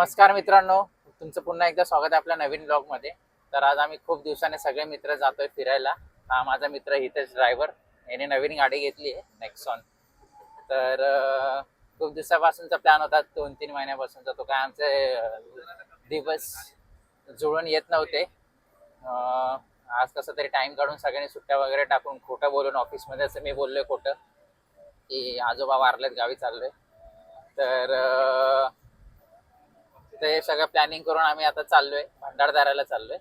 नमस्कार मित्रांनो, तुमचं पुन्हा एकदा स्वागत आहे आपल्या नवीन ब्लॉग मध्ये. तर आज आम्ही खूप दिवसाने सगळे मित्र जातोय फिरायला. हा माझा मित्र हितेश ड्रायव्हर, याने नवीन गाडी घेतली आहे नेक्सॉन. तर खूप दिवसापासूनचा प्लॅन होता, 2-3 महिन्यापासूनचा. तो काय आमचे दिवस जुळून येत नव्हते. आज कसं तरी टाइम काढून सगळ्यांनी सुट्ट्या वगैरे टाकून खोटं बोलून ऑफिसमध्ये असं मी बोललोय खोटं की आजोबा वारलेत, गावी चाललोय. तर ते सगळं प्लॅनिंग करून आम्ही आता चाललोय, भंडारदऱ्याला चाललोय.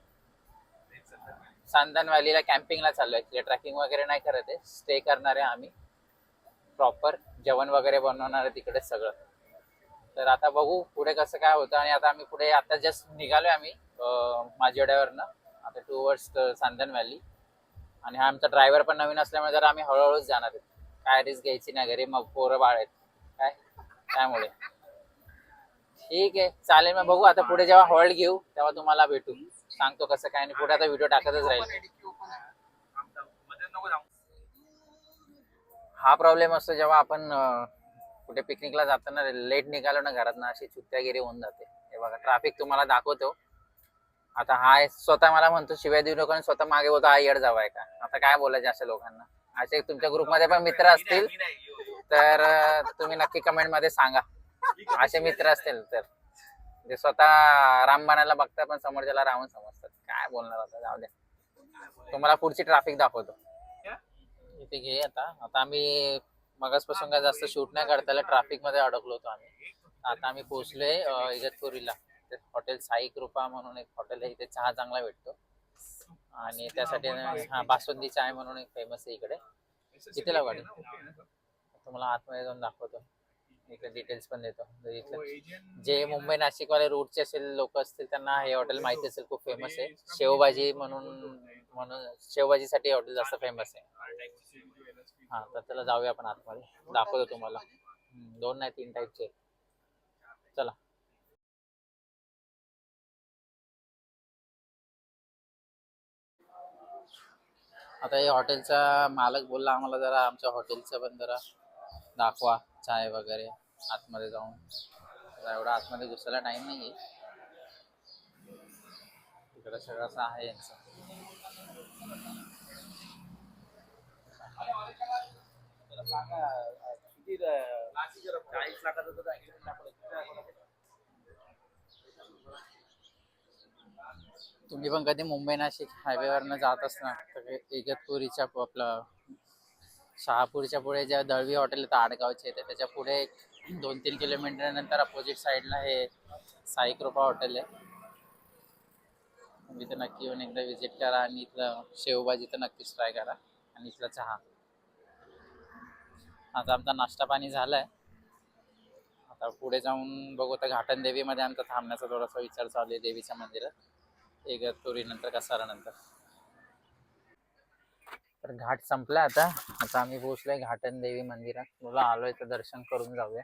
सांदन व्हॅलीला कॅम्पिंगला चाललोय. ट्रॅकिंग वगैरे नाही करत आहे, स्टे करणार आहे आम्ही. प्रॉपर जेवण वगैरे बनवणार आहे तिकडेच सगळं. तर आता बघू पुढे कसं काय होतं. आणि आता आम्ही पुढे आता जस्ट निघालोय आम्ही माझेवाड्यावरनं आता टुवर्ड्स सांदन व्हॅली. आणि हा आमचा ड्रायव्हर पण नवीन असल्यामुळे जर आम्ही हळूहळूच जाणार आहेत. काय रिस्क घ्यायची ना, घरी मग पोरं बाळ आहेत काय, त्यामुळे ठीक आहे चालेल. मग बघू आता पुढे जेव्हा हॉल्ट घेऊ तेव्हा तुम्हाला भेटू, सांगतो कसं काय. आणि पुढे आता व्हिडिओ टाकतच राहील. हा प्रॉब्लेम असतो जेव्हा आपण कुठे पिकनिकला जाताना लेट निघालो ना घरात ना, अशी चुत्यागिरी होऊन जाते. हे बघा ट्रॅफिक तुम्हाला दाखवतो. आता हा स्वतः मला म्हणतो शिवाय देऊ नको, आणि स्वतः मागे बोलतो हा येड जावाय का. आता काय बोलायचं अशा लोकांना. असे तुमच्या ग्रुपमध्ये पण मित्र असतील तर तुम्ही नक्की कमेंट मध्ये सांगा. असे मित्र असतील तर ते स्वतः राम बनायला बघतात पण समोरच्याला रावण समजतात. काय बोलणार आता, जाऊ द्या. तुम्हाला पुढची ट्रॅफिक दाखवतो. इथे घे आता. आता आम्ही मगासपासून काय जास्त शूट नाही करता, ट्रॅफिक मध्ये अडकलो होतो आम्ही. आता आम्ही पोहोचलोय इगतपुरीला. हॉटेल साई कृपा म्हणून एक हॉटेल आहे, इथे चहा चांगला भेटतो. आणि त्यासाठी हा बासुंदी चाय म्हणून एक फेमस आहे इकडे. किती लाव गाडी तुम्हाला आतमध्ये जाऊन दाखवतो, इकडे डिटेल्स पण देतो. जे मुंबई नाशिक वाले रूटचे असेल लोक असतील त्यांना हे हॉटेल माहिती असेल, खूप फेमस आहे. शेवभाजी म्हणून म्हणून शेवभाजीसाठी हॉटेल जास्त फेमस आहे. हा तर त्याला जाऊया आपण आतमध्ये, दाखवतो तुम्हाला. 2 नाही 3 टाईपचे. चला. आता हे हॉटेलचा मालक बोलला आम्हाला जरा आमच्या हॉटेलचं पण जरा दाखवा, चाय वगैरे आतमध्ये जाऊन. एवढा आतमध्ये घुसायला टाइम नाहीये. इकडे सगळं असं आहे यांचं. तुम्ही पण कधी मुंबई नाशिक हायवेवरनं जात असणार तर इगतपुरीच्या आपलं शहापूरच्या पुढे ज्या दळवी हॉटेल येतं आडगावचे येते, त्याच्या पुढे 2-3 किलोमीटर नंतर अपोजिट साईडला हे साई कृपा हॉटेल आहे. तुम्ही तर नक्की येऊन एकदा विजिट करा आणि इथलं शेवभाजी तर नक्कीच ट्राय करा आणि इथला चहा. आता आमचा नाश्ता पाणी झालाय. आता पुढे जाऊन बघू. आता घाटन देवीमध्ये आमचा थांबण्याचा थोडासा विचार चालू आहे, देवीच्या मंदिरात इगतपुरी नंतर कसारा नंतर. तर घाट संपला आता. आता आम्ही पोहोचलोय घाटन देवी मंदिरात. मुलं आलोय तर दर्शन करून जाऊया.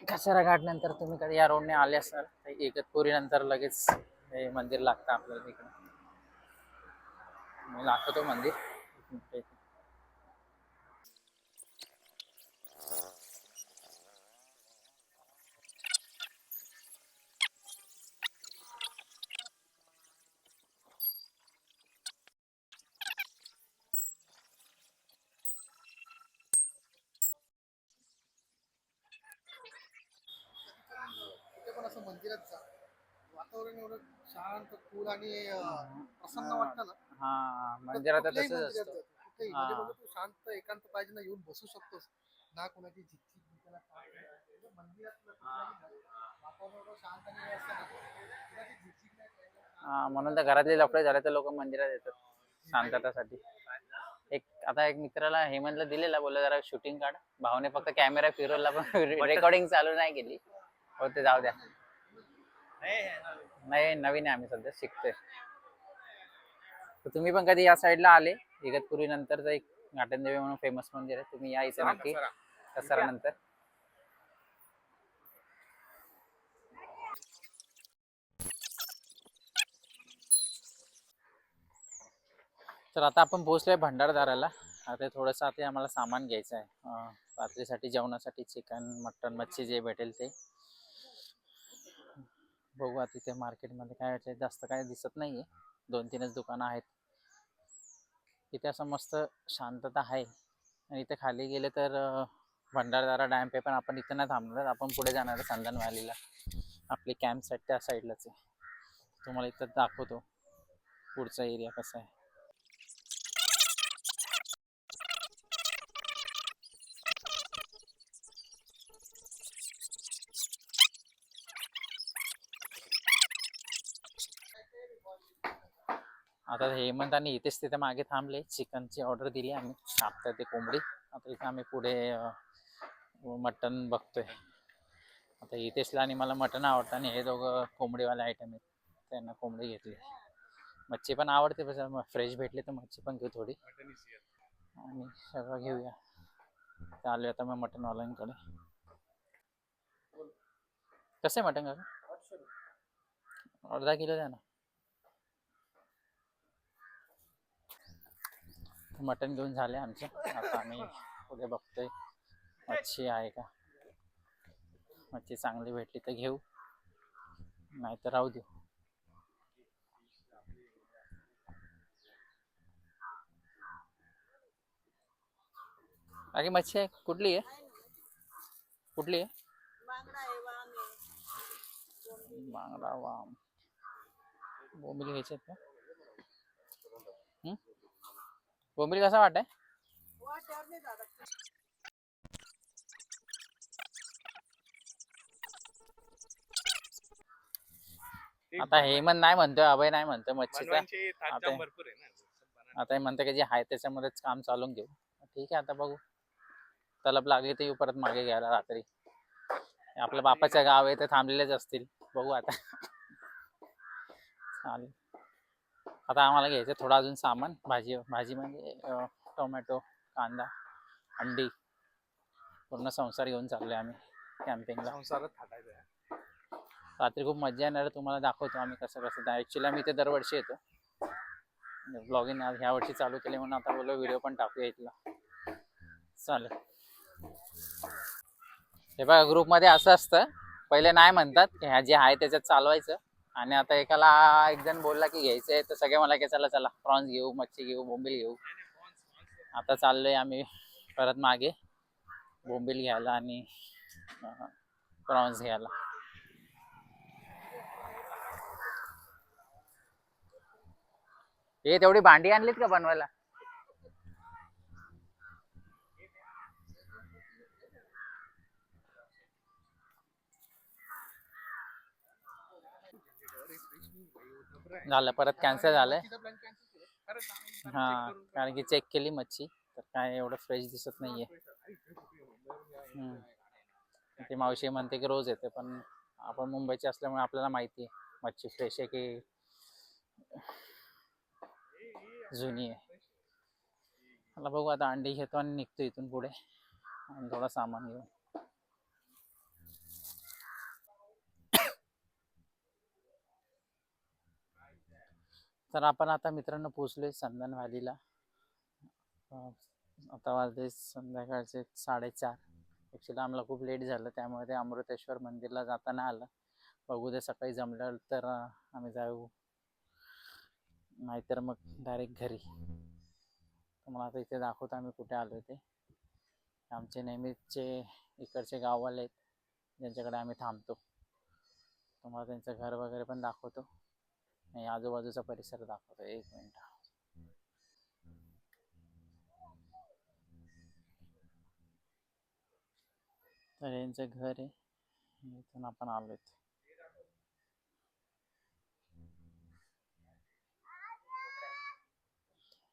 कसारा घाट नंतर तुम्ही कधी या रोडने आले असाल तर इगतपुरी नंतर लगेच हे मंदिर लागतं आपल्याला तिकडे. मी दाखवतो मंदिर. पण असं मंदिरात जा, वातावरण एवढं शांत कूल आणि प्रसन्न वाटतं ना. हा मंदिरात कुठल्याही तसंच मंदिरात असतं. जा तू, कुठेही हा म्हणजे तू शांत एकांत पाहिजे ना, येऊन बसू शकतोस ना. कोणाची झिकझिक त्याला मंदिरात वातावरण एवढं शांत आणि हे असतं ना, कोणाची झिकझिक नाही हा म्हणून तर घरातले लफडे झाले तर लोक मंदिरात येतात शांततासाठी. आता एक मित्राला हेमंतला दिलेला, बोलला जरा शूटिंग काढ. भावने फक्त कॅमेरा फिरवला पण रेकॉर्डिंग चालू नाही केली. हो ते जाऊ द्या. नाही नवीन आहे, आम्ही सध्या शिकतोय. तर तुम्ही पण कधी या साईडला आले इगतपुरी नंतरचं एक घाटन देवी म्हणून फेमस मंदिर आहे, तुम्ही या इथे नक्की कसारा नंतर. तर आता आपण पोहोचलोय भंडारदऱ्याला. आता थोडंसं आता आम्हाला सामान घ्यायचं आहे रात्रीसाठी जेवणासाठी. चिकन मटन मच्छी जे भेटेल ते. बघू आता तिथे मार्केटमध्ये काय वाटतं, जास्त काय दिसत नाहीये, 2-3च दुकानं आहेत. इथे असं मस्त शांतता आहे. आणि इथे खाली गेले तर भंडारदरा डॅम आहे, पण आपण इथे नाही थांबणार, आपण पुढे जाणार आहे संदन व्हॅलीला. आपली कॅम्प साईट त्या साईडलाच आहे. तुम्हाला इथं दाखवतो पुढचा एरिया कसा आहे. आता हेमंत आणि इथेच तिथे मागे थांबले, चिकनची ऑर्डर दिली आम्ही, कापतात ते कोंबडी. आता इथे आम्ही पुढे मटन बघतोय. आता इथेचला आणि मला मटन आवडतं आणि हे दोघं कोंबडीवाले आयटम आहेत, त्यांना कोंबडी घेतली. मच्छी पण आवडते, पण फ्रेश भेटली तर मच्छी पण घेऊ थोडी आणि सगळं घेऊया. चालू आता मग मटनवाल्यांकडे. कसं आहे मटन का? अर्धा किलो द्या ना. मटन घेऊन झाले आमचे. आता आम्ही पुढे बघतोय मच्छी आहे का. मच्छी चांगली भेटली तर घेऊ, नाही तर राहू देऊ. बाकी मच्छी आहे कुठली आहे? कुठली आहे? बांगडा वाम बोंबील घ्यायचे आहेत का? बोंबील कसा वाटाय? आता हेमंत नाही म्हणतोय, अभय नाही म्हणतोय मच्छीचा. आता आता हे म्हणतं की जे आहे त्याच्यामध्येच काम चालून घेऊ. ठीक आहे, आता बघू. तलब लागली तर येऊ परत मागे घ्यायला रात्री. आपल्या बापाचं गाव आहे, ते थांबलेलेच असतील. बघू आता. चालेल. आता आम्हाला घ्यायचं थोडं अजून सामान. भाजी भाजी म्हणजे टोमॅटो, कांदा, अंडी, पूर्ण संसार घेऊन चाललोय आम्ही कॅम्पिंगला. रात्री खूप मजा येणार, तुम्हाला दाखवतो आम्ही कसं कसं. ॲक्च्युली आम्ही इथे दरवर्षी येतो. ब्लॉगिंग आज ह्या वर्षी चालू केले म्हणून आता बोललो व्हिडिओ पण टाकूया इथला. चालेल. हे बघा, ग्रुपमध्ये असं असतं, पहिले नाही म्हणतात की ह्या जे आहे त्याच्यात चालवायचं, आणि आता एकाला एक जण बोलला की घ्यायचंय तर सगळे मला की चला चला प्रॉन्स घेऊ, मच्छी घेऊ, बोंबील घेऊ. आता चाललोय आम्ही परत मागे बोंबील घ्यायला आणि प्रॉन्स घ्यायला. हे तेवढी भांडी आणलीत का बनवायला? झालं, परत कॅन्सल झालंय. हा, कारण की चेक केली मच्छी तर काय एवढं फ्रेश दिसत नाहीये. ती मावशी म्हणते की रोज येते, पण आपण मुंबईचे असल्यामुळे आपल्याला माहिती आहे मच्छी फ्रेश आहे की जुनी आहे. मला बघू आता, अंडी घेतो आणि निघतो इथून पुढे आणि थोडं सामान घेऊन. तर आपण आता मित्रांनो पोचलोय संदन व्हॅलीला. आता वाजले संध्याकाळचे 4:30. ॲक्च्युली आम्हाला खूप लेट झालं, त्यामुळे ते अमृतेश्वर मंदिरला जाताना आलं. बघू दे सकाळी जमलं तर आम्ही जाऊ, नाहीतर मग डायरेक्ट घरी. तुम्हाला आता इथे दाखवतो आम्ही कुठे आलो ते. आमचे नेहमीचे इकडचे गाववाले आहेत ज्यांच्याकडे आम्ही थांबतो. तुम्हाला त्यांचं घर वगैरे पण दाखवतो आणि आजूबाजूचा परिसर दाखवतो. एक मिनिट. तर यांचं घर आहे, इथून आपण आलोय.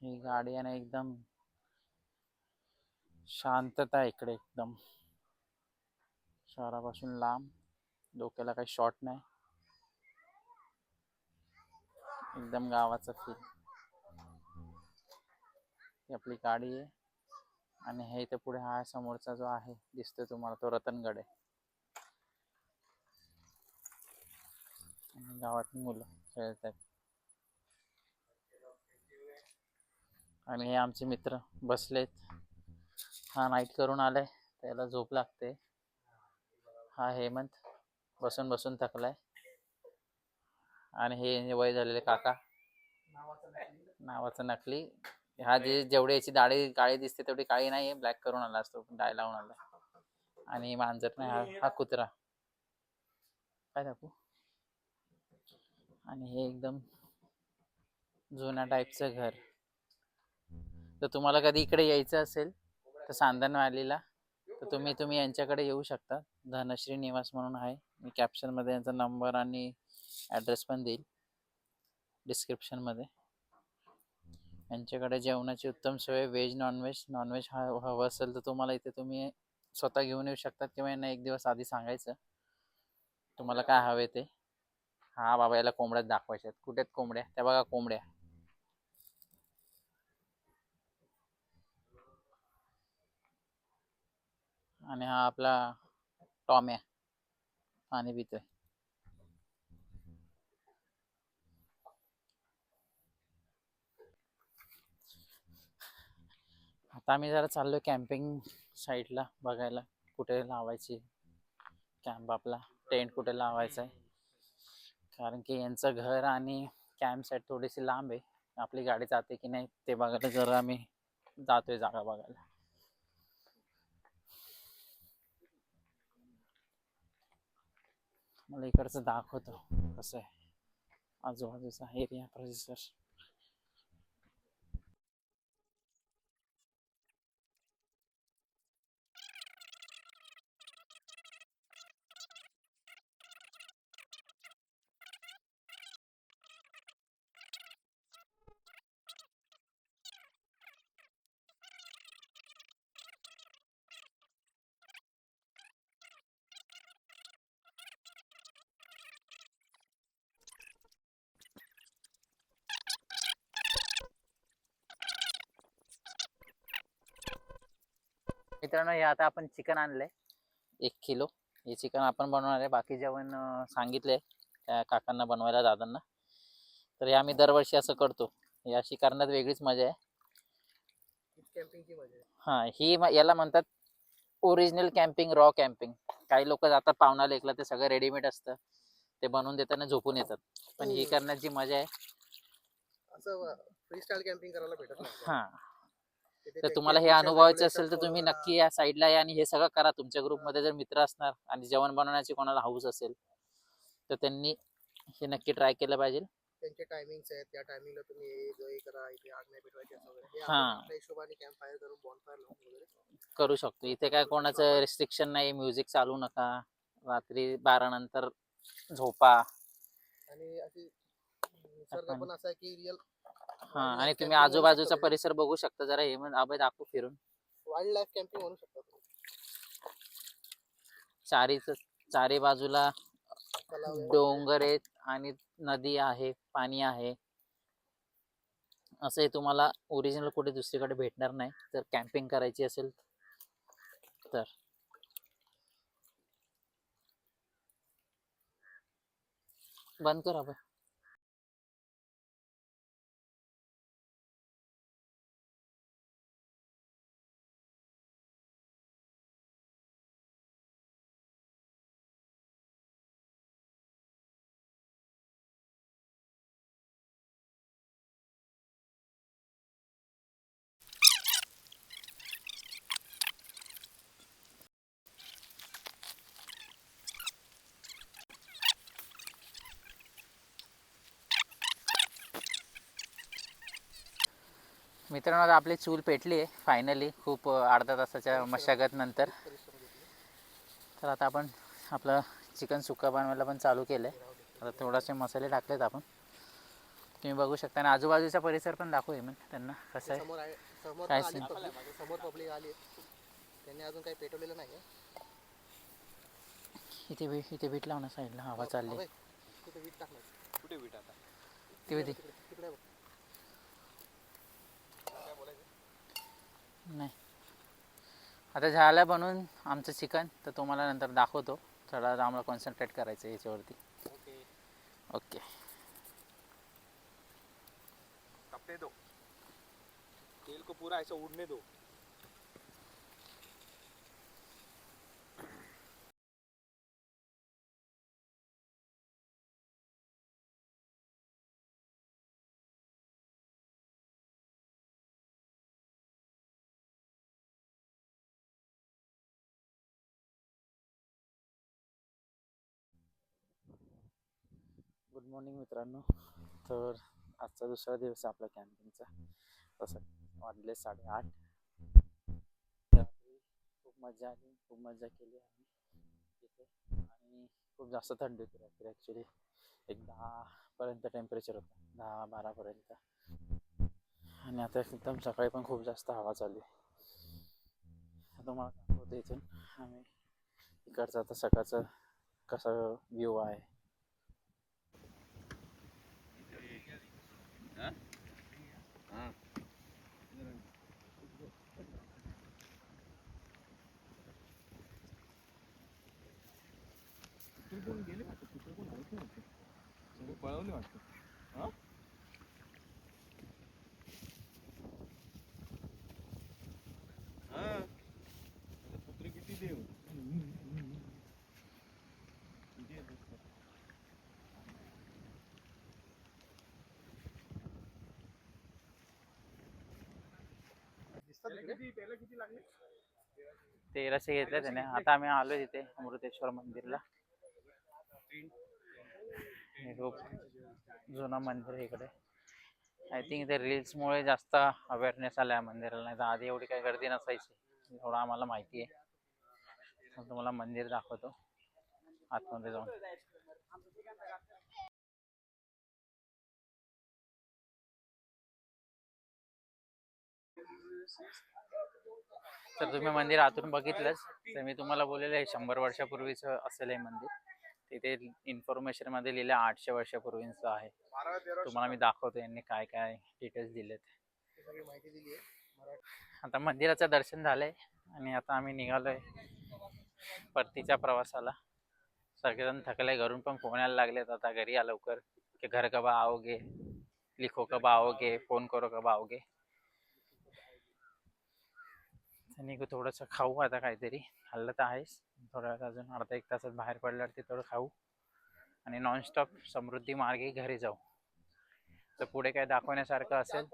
ही गाडी आहे ना, एकदम शांतता आहे इकडे, एकदम शहरापासून लांब, डोक्याला काही शॉट नाही, एकदम गावाचं फील. ही आपली गाडी आहे आणि हे इथे पुढे हा समोरचा जो आहे दिसतोय तुम्हाला तो रतनगड आहे. गावातली मुलं खेळत आहेत आणि हे आमचे मित्र बसलेत. हा नाईट करून आलाय, त्याला झोप लागते. हा हेमंत बसून बसून थकलाय. आणि हे वय झालेले काका नावाचं नकली. नावाचं नकली. हा जे जेवढी याची दाढी काळी दिसते तेवढी काळी नाही, ब्लॅक करून आला असतो, डाय लावून आला. आणि मांजर नाही, हा कुत्रा काय दाखवू. आणि हे एकदम जुन्या टाईपचं घर. तर तुम्हाला कधी इकडे यायचं असेल तर सांदन व्हॅलीला, तर तुम्ही यांच्याकडे येऊ शकता. धनश्री निवास म्हणून आहे. मी कॅप्शनमध्ये यांचा नंबर आणि ॲड्रेस पण देईल डिस्क्रिप्शनमध्ये. यांच्याकडे जेवणाची उत्तम सोय, व्हेज नॉनव्हेज. नॉनव्हेज हवं असेल तर तुम्हाला इथे तुम्ही स्वतः घेऊन येऊ शकतात किंवा यांना एक दिवस आधी सांगायचं तुम्हाला काय हवे ते. हा बाबा, याला कोंबड्यात दाखवायच्या आहेत. कुठे आहेत कोंबड्या? त्या बघा कोंबड्या. आणि हा आपला टॉम्या पाणी पितोय. आता आम्ही जरा चाललोय कॅम्पिंग साईडला बघायला कुठे लावायची कॅम्प, आपला टेंट कुठे लावायचा आहे. कारण की यांचं घर आणि कॅम्प साईट थोडीशी लांब आहे. आपली गाडी जाते की नाही ते बघायला जरा आम्ही जातोय जागा बघायला. मला इकडचं दाखवतो कसं आहे आजूबाजूचा एरिया परिसर. मित्रांनो, हे आता आपण चिकन आणलंय 1 किलो. हे चिकन आपण बनवणार आहे. बाकी जेवण सांगितलंय त्या काकांना बनवायला, दादांना. तर हे आम्ही दरवर्षी असं करतो. हे अशी करण्यात वेगळीच मजा आहे. कॅम्पिंगची मजा आहे. हा, याला म्हणतात ओरिजिनल कॅम्पिंग, रॉ कॅम्पिंग. काही लोक जातात पाहुणा लेकला, ते सगळं रेडीमेड असतं, ते बनवून देताना झोपून येतात. पण ही करण्यात जी मजा आहे, असं फ्रीस्टाईल कॅम्पिंग करायला भेटत नाही. हा. तिथे तर त्यांचे तुम्हाला हे official अनुभवायचं regulations असेल तर follow तुम्ही करा. नक्की या साईडला या आणि हे सगळं करा. तुमच्या ग्रुपमध्ये जर मित्र असणार आणि जेवण बनवण्याची कोणाला हौस असेल तर त्यांनी हे नक्की ट्राय केलं पाहिजे. त्यांचे टायमिंग्स आहेत, त्या टायमिंगला तुम्ही हे करा, इथे आग नाही पेटवायची असं वगैरे. हे हा. आपण आपल्या हिशोबाने कॅम्प फायर करून बॉनफायर लावून वगैरे करू शकतो. इथे काय कोणाचं रिस्ट्रिक्शन नाही. म्युझिक चालू नका, रात्री 12 नंतर झोपा. आणि अशी निसर्ग पण असा आहे की रिअल हा, आणि तुम्ही आजूबाजूचा परिसर बघू शकता. जरा हे मग आबे दाखवू फिरून. वाईल्ड लाईफ कॅम्पिंग म्हणू शकता तुम्ही. चारी बाजूला तलाव आहे. डोंगर आहेत आणि नदी आहे, पाणी आहे. असं हे तुम्हाला ओरिजिनल कुठे दुसरीकडे भेटणार नाही जर कॅम्पिंग करायची असेल तर. बंद कर आपण. मित्रांनो, आता आपली चूल पेटली आहे फायनली, खूप अर्धा तासाच्या मशागत नंतर. परिश्रम घेतले. तर आता आपण आपलं चिकन सुक्का बनवायला पण चालू केलं आहे. आता थोडासे मसाले टाकलेत आपण, तुम्ही बघू शकता. आणि आजूबाजूचा परिसर पण दाखवू मग त्यांना कसं आहे. समोर काय आली scene? पब्लिक, समोर पब्लिक आली. त्यांनी अजून काही पेटवलेलं नाही. इथे बीट लाव ना साईडला, हवा चालली. कुठे वीट टाकणार? कुठे वीट आता? तिथे तिकडे बघ. काय बोलायचं? नाही, आता झालं बनवून आमचं चिकन, तर तुम्हाला नंतर दाखवतो. थोडा आम्हाला कॉन्सन्ट्रेट करायचं आहे याच्यावरती. ओके. तपने दो, तेल को पूरा ऐसा उड़ने दो. मॉर्निंग मित्रांनो. तर आजचा दुसरा दिवस आहे आपल्या कॅम्पिंगचा. तसं वाजले 8:30. रात्री खूप मजा आली, खूप मजा केली आम्ही तिथे. आणि खूप जास्त थंडी होती रात्री. ॲक्च्युली एक 10पर्यंत टेम्परेचर होतं, 10-12पर्यंत. आणि आता एकदम सकाळी पण खूप जास्त हवा चालू आहे. तुम्हाला दाखवतो इथून आम्ही इकडचं आता सकाळचं कसं व्ह्यू आहे. गेले पळवले वाटतं. कुत्रे किती देव किती लागले? 1300 घेतले त्याने. आता आम्ही आलो तिथे अमृतेश्वर मंदिरला. हे खूप जुनं मंदिर आहे इकडे. आय थिंक ते रील्समुळे जास्त अवेअरनेस आला या मंदिराला, नाही तर आधी एवढी काही गर्दी नसायची, एवढं आम्हाला माहिती आहे. तुम्हाला मंदिर दाखवतो आतमध्ये जाऊन. तर तुम्ही मंदिर आतून बघितलंच, तर मी तुम्हाला बोललेलं आहे 100 वर्षापूर्वीचं असेल हे मंदिर. तिथे इन्फॉर्मेशन मध्ये लिहिलं 800 वर्षापूर्वीचं आहे. तुम्हाला मी दाखवतो यांनी काय काय डिटेल्स दिलेत. आता मंदिराचं दर्शन झालंय आणि आता आम्ही निघालोय परतीच्या प्रवासाला. सगळेजण थकले, घरून पण फोन यायला लागलेत आता घरी या लवकर, की घर कब आओगे, लिखो कब आओगे, फोन करो कब आओगे. निघू, थोडंसं खाऊ आता, काहीतरी खाल्लं तर आहेच. थोड्या वेळात अजून अर्धा एक तासात बाहेर पडल्यावरती थोडं खाऊ आणि नॉनस्टॉप समृद्धी मार्गे घरी जाऊ. तर पुढे काय दाखवण्यासारखं असेल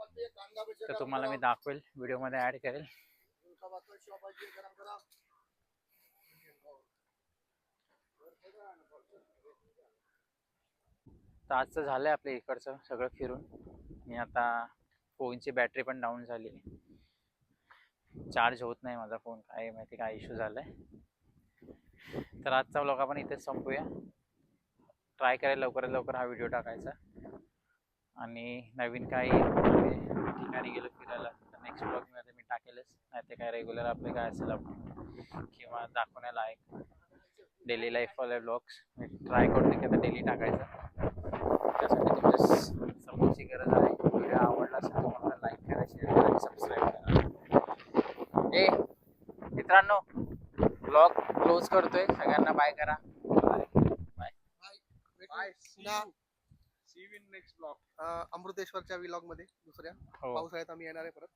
तर तुम्हाला मी दाखवेल, व्हिडिओमध्ये ॲड करेल. तर आजचं झालंय आपल्या इकडचं सगळं फिरून. आणि आता फोनची बॅटरी पण डाऊन झाली, चार्ज होत नाही माझा फोन, काय माहिती काय इश्यू झालाय. तर आजचा व्लॉग आपण इथेच संपूया. ट्राय करेल लवकरात लवकर हा व्हिडिओ टाकायचा. आणि नवीन काही ठिकाणी गेलो फिरायला तर नेक्स्ट व्लॉगमध्ये मी टाकेलच. नाही ते काय रेग्युलर आपले काय असेल आपण किंवा दाखवण्यालायक डेली लाईफवाले व्लॉग्स मी ट्राय करतो की आता डेली टाकायचा. त्यासाठी तुमच्या सपोर्टची गरज आहे. व्हिडिओ आवडला असेल तर मला लाईक करा, शेअर करा आणि सबस्क्राईब करा. मित्रांनो, व्लॉग क्लोज करतोय. सगळ्यांना बाय करा. Bye bye. See you in next blog. अमृतेश्वरच्या व्लॉग मध्ये दुसऱ्या पावसाळ्यात आम्ही येणार आहे परत.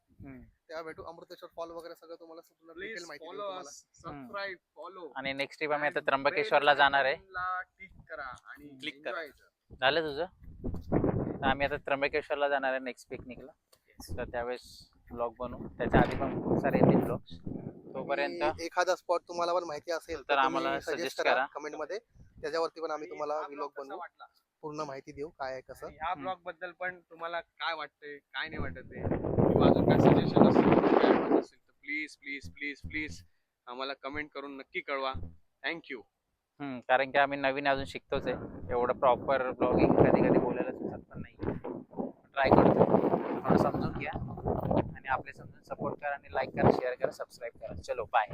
तेव्हा भेटू. अमृतेश्वर फॉल वगैरे सगळं तुम्हाला डिटेल माहिती देऊ तुम्हाला. Subscribe, follow. आणि नेक्स्ट ट्रिप आम्ही आता त्र्यंबकेश्वरला जाणार आहे. क्लिक करा आणि क्लिक करा. झालं तुझं? तर आम्ही आता त्र्यंबकेश्वरला जाणार आहे नेक्स्ट पिकनिकला. तर त्यावेळेस ब्लॉग बनवू. त्याच्या आधी पण खूप सारे येतील ब्लॉग्स. तोपर्यंत एखादा स्पॉट तुम्हाला पण माहिती असेल तर आम्हाला सजेस्ट करा कमेंट मध्ये. त्याच्यावरती पण आम्ही तुम्हाला व्लॉग बनवू, पूर्ण माहिती देऊ काय आहे कसं. ह्या ब्लॉग बद्दल पण तुम्हाला काय वाटतंय, काय नाही वाटत आहे, किंवा अजून काय सजेशन असेल तर प्लीज प्लीज प्लीज प्लीज आम्हाला कमेंट करून नक्की कळवा. थँक्यू. कारण की आम्ही नवीन अजून शिकतोच आहे. एवढं प्रॉपर ब्लॉगिंग कधी कधी बोलायला सुचत पण नाही. ट्राय करतो, थोडं समजून घ्या आणि आपले समजून सपोर्ट करा आणि लाईक करा, शेअर करा, सबस्क्राईब करा. चलो बाय.